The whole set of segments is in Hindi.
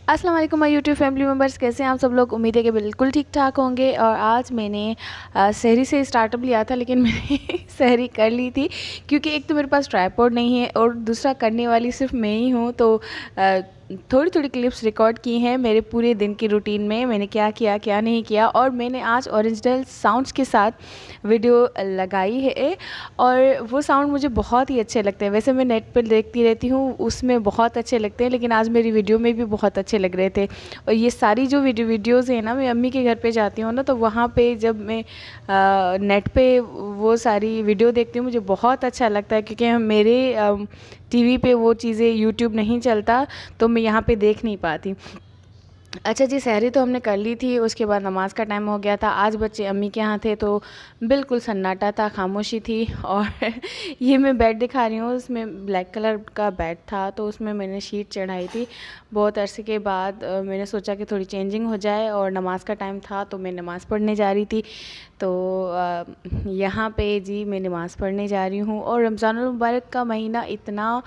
अस्सलाम वालेकुम माय यूट्यूब फैमिली मेम्बर्स, कैसे हैं आप सब लोग। उम्मीद है कि बिल्कुल ठीक ठाक होंगे। और आज मैंने सहरी से स्टार्टअप लिया था, लेकिन मैंने सहरी कर ली थी क्योंकि एक तो मेरे पास ट्राइपॉड नहीं है और दूसरा करने वाली सिर्फ मैं ही हूँ। तो थोड़ी थोड़ी क्लिप्स रिकॉर्ड की हैं मेरे पूरे दिन की रूटीन में, मैंने क्या किया क्या नहीं किया, और मैंने आज ओरिजिनल साउंड्स के साथ वीडियो लगाई है। और वो साउंड मुझे बहुत ही अच्छे लगते हैं। वैसे मैं नेट पर देखती रहती हूँ, उसमें बहुत अच्छे लगते हैं, लेकिन आज मेरी वीडियो में भी बहुत अच्छे लग रहे थे। और ये सारी जो वीडियोज़ हैं ना, मैं अम्मी के घर पे जाती हूँ ना, तो वहाँ पे जब मैं नेट पे वो सारी वीडियो देखती हूँ मुझे बहुत अच्छा लगता है, क्योंकि मेरे टीवी पे वो चीज़ें यूट्यूब नहीं चलता, तो मैं यहाँ पे देख नहीं पाती। अच्छा जी, सहरी तो हमने कर ली थी, उसके बाद नमाज़ का टाइम हो गया था। आज बच्चे अम्मी के यहाँ थे तो बिल्कुल सन्नाटा था, खामोशी थी। और ये मैं बेड दिखा रही हूँ, उसमें ब्लैक कलर का बेड था, तो उसमें मैंने शीट चढ़ाई थी। बहुत अरसे के बाद मैंने सोचा कि थोड़ी चेंजिंग हो जाए, और नमाज़ का टाइम था तो मैं नमाज़ पढ़ने जा रही थी। तो यहाँ पे जी मैं नमाज़ पढ़ने जा रही हूँ। और रमज़ानुल मुबारक का महीना इतना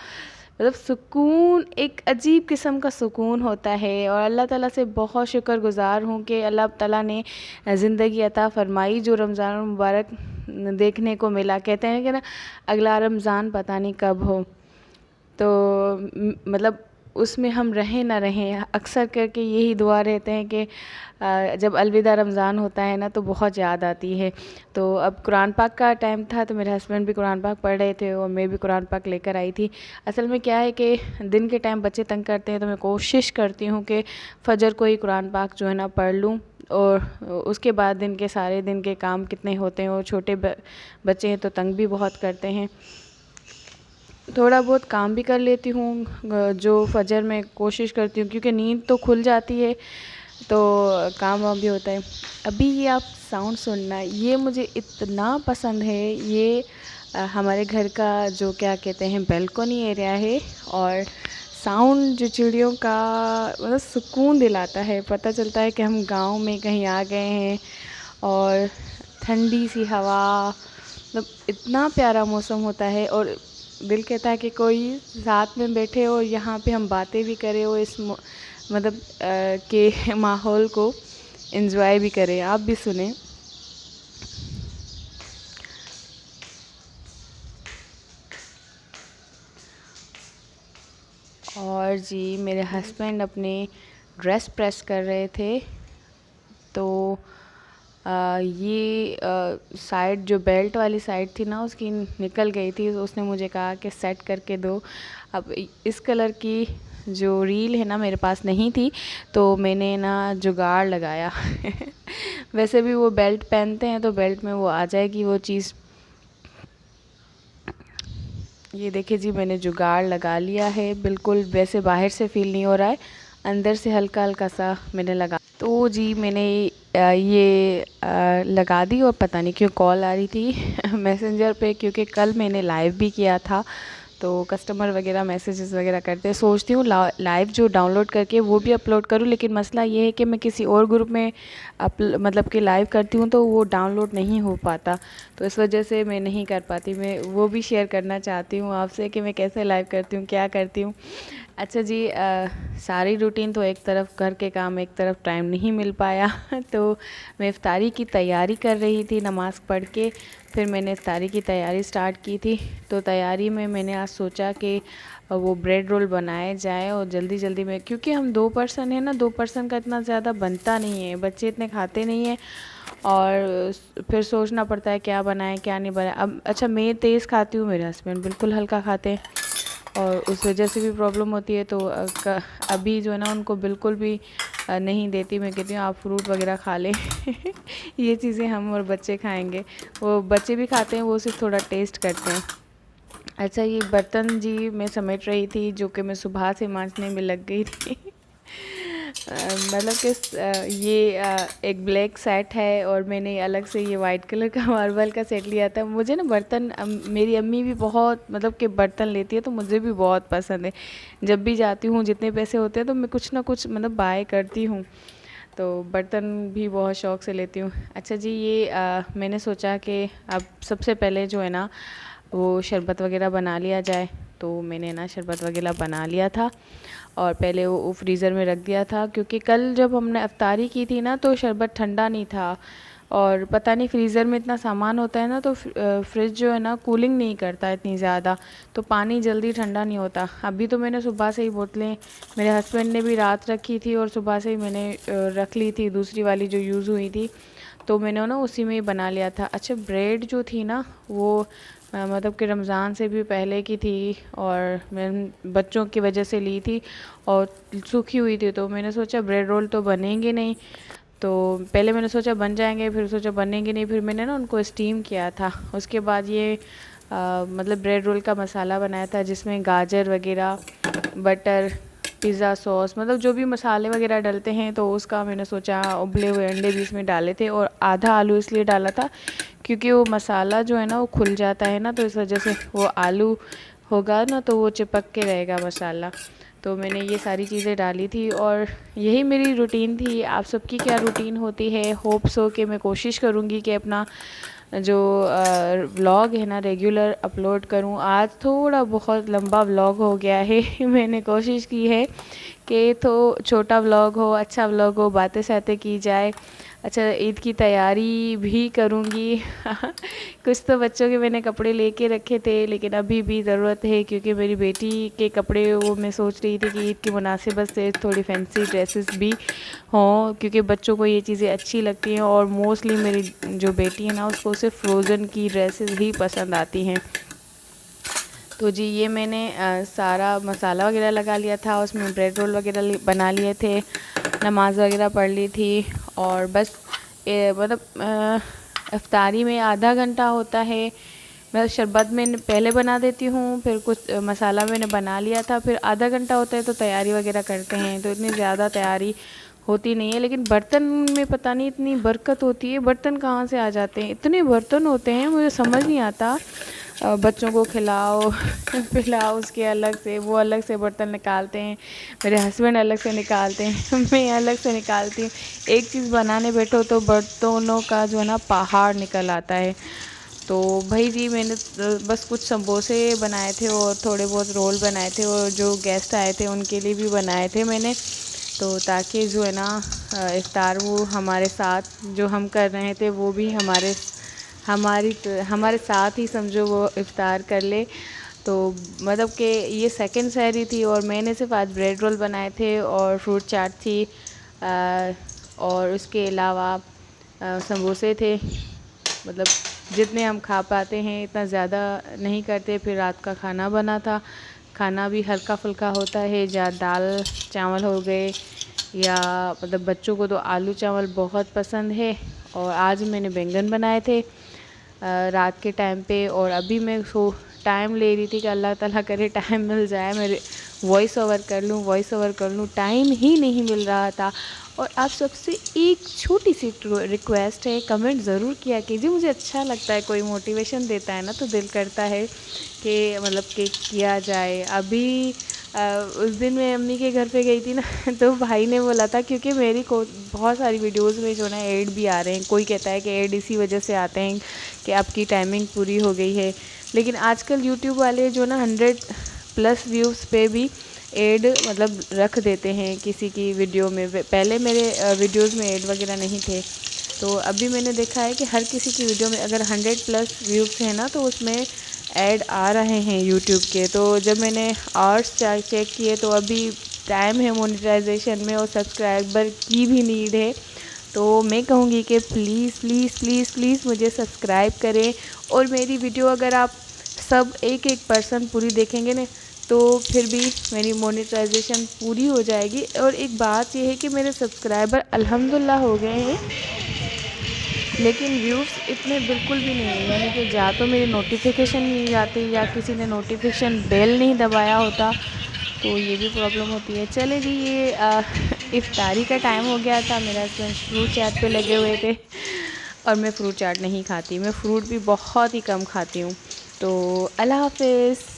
मतलब सुकून, एक अजीब किस्म का सुकून होता है। और अल्लाह ताला से बहुत शुक्रगुज़ार हूँ कि अल्लाह ताला ने ज़िंदगी अता फ़रमाई, जो रमज़ान मुबारक देखने को मिला। कहते हैं कि ना, अगला रमज़ान पता नहीं कब हो, तो मतलब उसमें हम रहें ना रहें, अक्सर करके यही दुआ रहते हैं कि जब अलविदा रमज़ान होता है ना, तो बहुत याद आती है। तो अब कुरान पाक का टाइम था, तो मेरे हस्बैंड भी कुरान पाक पढ़ रहे थे और मैं भी कुरान पाक लेकर आई थी। असल में क्या है कि दिन के टाइम बच्चे तंग करते हैं, तो मैं कोशिश करती हूँ कि फ़जर को ही कुरान पाक जो है ना पढ़ लूँ। और उसके बाद दिन के सारे दिन के काम कितने होते हैं, और छोटे बच्चे हैं तो तंग भी बहुत करते हैं। थोड़ा बहुत काम भी कर लेती हूँ, जो फ़जर में कोशिश करती हूँ, क्योंकि नींद तो खुल जाती है तो काम वाम भी होता है। अभी ये आप साउंड सुनना, ये मुझे इतना पसंद है। ये हमारे घर का जो क्या कहते हैं बैल्कनी एरिया है, और साउंड जो चिड़ियों का मतलब सुकून दिलाता है। पता चलता है कि हम गांव में कहीं आ गए हैं। और ठंडी सी हवा, मतलब इतना प्यारा मौसम होता है, और दिल कहता है कि कोई साथ में बैठे और यहाँ पे हम बातें भी करें, और इस मतलब के माहौल को एंजॉय भी करें। आप भी सुने। और जी मेरे हस्बैंड अपने ड्रेस प्रेस कर रहे थे, तो ये साइड जो बेल्ट वाली साइड थी ना, उसकी निकल गई थी, तो उसने मुझे कहा कि सेट करके दो। अब इस कलर की जो रील है ना मेरे पास नहीं थी, तो मैंने ना जुगाड़ लगाया। वैसे भी वो बेल्ट पहनते हैं तो बेल्ट में वो आ जाएगी वो चीज़। ये देखिए जी, मैंने जुगाड़ लगा लिया है। बिल्कुल वैसे बाहर से फील नहीं हो रहा है, अंदर से हल्का हल्का सा मैंने लगा। तो जी मैंने ये लगा दी, और पता नहीं क्यों कॉल आ रही थी मैसेंजर पे, क्योंकि कल मैंने लाइव भी किया था। तो कस्टमर वगैरह मैसेजेस वगैरह करते हैं, सोचती हूँ लाइव जो डाउनलोड करके वो भी अपलोड करूँ, लेकिन मसला ये है कि मैं किसी और ग्रुप में मतलब कि लाइव करती हूँ तो वो डाउनलोड नहीं हो पाता, तो इस वजह से मैं नहीं कर पाती। मैं वो भी शेयर करना चाहती हूँ आपसे कि मैं कैसे लाइव करती हूँ, क्या करती हूँ। अच्छा जी, सारी रूटीन तो एक तरफ, घर के काम एक तरफ, टाइम नहीं मिल पाया। तो मैं इफ्तारी की तैयारी कर रही थी नमाज़ पढ़ के, फिर मैंने इफ्तारी की तैयारी स्टार्ट की थी। तो तैयारी में मैंने आज सोचा कि वो ब्रेड रोल बनाए जाए, और जल्दी जल्दी में, क्योंकि हम 2 पर्सन हैं ना, 2 पर्सन का इतना ज़्यादा बनता नहीं है, बच्चे इतने खाते नहीं हैं, और फिर सोचना पड़ता है क्या बनाएं क्या नहीं बनाएं। अब अच्छा, मैं तेज़ खाती हूँ, मेरे हस्बैंड बिल्कुल हल्का खाते हैं, और उस वजह से भी प्रॉब्लम होती है। तो अभी जो है ना उनको बिल्कुल भी नहीं देती। मैं कहती हूँ आप फ्रूट वगैरह खा लें। ये चीज़ें हम और बच्चे खाएंगे, वो बच्चे भी खाते हैं, वो सिर्फ थोड़ा टेस्ट करते हैं। अच्छा, ये बर्तन जी मैं समेट रही थी, जो कि मैं सुबह से मांजने में लग गई थी। मतलब कि ये एक ब्लैक सेट है, और मैंने अलग से ये वाइट कलर का मार्बल का सेट लिया था। मुझे ना बर्तन, मेरी अम्मी भी बहुत मतलब कि बर्तन लेती है, तो मुझे भी बहुत पसंद है। जब भी जाती हूँ, जितने पैसे होते हैं तो मैं कुछ ना कुछ मतलब बाय करती हूँ, तो बर्तन भी बहुत शौक़ से लेती हूँ। अच्छा जी, ये मैंने सोचा कि अब सबसे पहले जो है ना वो शरबत वगैरह बना लिया जाए। तो मैंने ना शरबत वगैरह बना लिया था और पहले वो फ्रीज़र में रख दिया था, क्योंकि कल जब हमने अफ्तारी की थी ना तो शरबत ठंडा नहीं था। और पता नहीं फ्रीज़र में इतना सामान होता है ना, तो फ्रिज जो है ना कूलिंग नहीं करता इतनी ज़्यादा, तो पानी जल्दी ठंडा नहीं होता। अभी तो मैंने सुबह से ही बोतलें, मेरे हस्बैंड ने भी रात रखी थी और सुबह से ही मैंने रख ली थी, दूसरी वाली जो यूज़ हुई थी, तो मैंने ना उसी में ही बना लिया था। अच्छा, ब्रेड जो थी ना वो मतलब कि रमज़ान से भी पहले की थी और मैं बच्चों की वजह से ली थी और सूखी हुई थी, तो मैंने सोचा ब्रेड रोल तो बनेंगे नहीं, तो पहले मैंने सोचा बन जाएंगे, फिर सोचा बनेंगे नहीं, फिर मैंने ना उनको स्टीम किया था। उसके बाद ये मतलब ब्रेड रोल का मसाला बनाया था, जिसमें गाजर वगैरह, बटर, पिज़्ज़ा सॉस, मतलब जो भी मसाले वगैरह डलते हैं, तो उसका मैंने सोचा उबले हुए अंडे भी इसमें डाले थे और आधा आलू इसलिए डाला था क्योंकि वो मसाला जो है ना वो खुल जाता है ना, तो इस वजह से वो आलू होगा ना तो वो चिपक के रहेगा मसाला। तो मैंने ये सारी चीज़ें डाली थी और यही मेरी रूटीन थी। आप सबकी क्या रूटीन होती है? होप सो कि मैं कोशिश करूँगी कि अपना जो व्लॉग है ना रेगुलर अपलोड करूँ। आज थोड़ा बहुत लंबा व्लॉग हो गया है मैंने कोशिश की है कि तो छोटा व्लॉग हो, अच्छा व्लॉग हो, बातें शातें की जाए। अच्छा, ईद की तैयारी भी करूँगी कुछ तो बच्चों के मैंने कपड़े लेके रखे थे, लेकिन अभी भी ज़रूरत है क्योंकि मेरी बेटी के कपड़े वो मैं सोच रही थी कि ईद की मुनासिबत से थोड़ी फैंसी ड्रेसेस भी हों, क्योंकि बच्चों को ये चीज़ें अच्छी लगती हैं और मोस्टली मेरी जो बेटी है ना उसको सिर्फ फ्रोज़न की ड्रेसेस ही पसंद आती हैं। तो जी ये मैंने सारा मसाला वगैरह लगा लिया था, उसमें ब्रेड रोल वगैरह बना लिए थे, नमाज़ वगैरह पढ़ ली थी और बस मतलब इफ्तारी में आधा घंटा होता है। मैं शरबत में पहले बना देती हूँ, फिर कुछ मसाला मैंने बना लिया था, फिर आधा घंटा होता है तो तैयारी वगैरह करते हैं, तो इतनी ज़्यादा तैयारी होती नहीं है। लेकिन बर्तन में पता नहीं इतनी बरकत होती है, बर्तन कहाँ से आ जाते हैं, इतने बर्तन होते हैं मुझे समझ नहीं आता। बच्चों को खिलाओ पिलाओ, उसके अलग से वो अलग से बर्तन निकालते हैं, मेरे हस्बैंड अलग से निकालते हैं मैं अलग से निकालती हूँ। एक चीज़ बनाने बैठो तो बर्तनों का जो है ना पहाड़ निकल आता है। तो भाई जी मैंने बस कुछ समोसे बनाए थे और थोड़े बहुत रोल बनाए थे और जो गेस्ट आए थे उनके लिए भी बनाए थे मैंने, तो ताकि जो है ना इफ्तार वो हमारे साथ जो हम कर रहे थे वो भी हमारे साथ ही समझो वो इफ्तार कर ले। तो मतलब कि ये सेकंड सहरी थी और मैंने सिर्फ आज ब्रेड रोल बनाए थे और फ्रूट चाट थी और उसके अलावा समोसे थे। मतलब जितने हम खा पाते हैं इतना ज़्यादा नहीं करते। फिर रात का खाना बना था, खाना भी हल्का फुल्का होता है, या दाल चावल हो गए, या मतलब बच्चों को तो आलू चावल बहुत पसंद है। और आज मैंने बैंगन बनाए थे रात के टाइम पे, और अभी मैं टाइम ले रही थी कि अल्लाह ताला करे टाइम मिल जाए, मेरे वॉइस ओवर कर लूँ, टाइम ही नहीं मिल रहा था। और आप सबसे एक छोटी सी रिक्वेस्ट है, कमेंट ज़रूर किया कीजिए, मुझे अच्छा लगता है कोई मोटिवेशन देता है ना तो दिल करता है कि मतलब कि किया जाए। अभी उस दिन मैं अम्मी के घर पे गई थी ना तो भाई ने बोला था, क्योंकि मेरी को बहुत सारी वीडियोस में जो ना ऐड भी आ रहे हैं, कोई कहता है कि ऐड इसी वजह से आते हैं कि आपकी टाइमिंग पूरी हो गई है, लेकिन आजकल यूट्यूब वाले जो ना 100+ व्यूज़ पे भी ऐड मतलब रख देते हैं किसी की वीडियो में। पहले मेरे वीडियोस में ऐड वगैरह नहीं थे, तो अभी मैंने देखा है कि हर किसी की वीडियो में अगर 100+ व्यूज़ हैं ना तो उसमें ऐड आ रहे हैं यूट्यूब के। तो जब मैंने आवर्स चेक किए तो अभी टाइम है मोनेटाइजेशन में और सब्सक्राइबर की भी नीड है। तो मैं कहूँगी कि प्लीज़ प्लीज़ प्लीज़ प्लीज़ मुझे सब्सक्राइब करें, और मेरी वीडियो अगर आप सब एक पर्सन पूरी देखेंगे ना तो फिर भी मेरी मोनेटाइजेशन पूरी हो जाएगी। और एक बात यह है कि मेरे सब्सक्राइबर अल्हम्दुलिल्लाह हो गए हैं, लेकिन व्यूज़ इतने बिल्कुल भी नहीं है, यानी कि या तो मेरी नोटिफिकेशन नहीं जाती या किसी ने नोटिफिकेशन बेल नहीं दबाया होता, तो ये भी प्रॉब्लम होती है। चले जी, ये इफ्तारी का टाइम हो गया था, मेरा हस्बैंड फ्रूट चाट पे लगे हुए थे और मैं फ्रूट चाट नहीं खाती, मैं फ्रूट भी बहुत ही कम खाती हूँ। तो अल्लाह हाफ़िज़।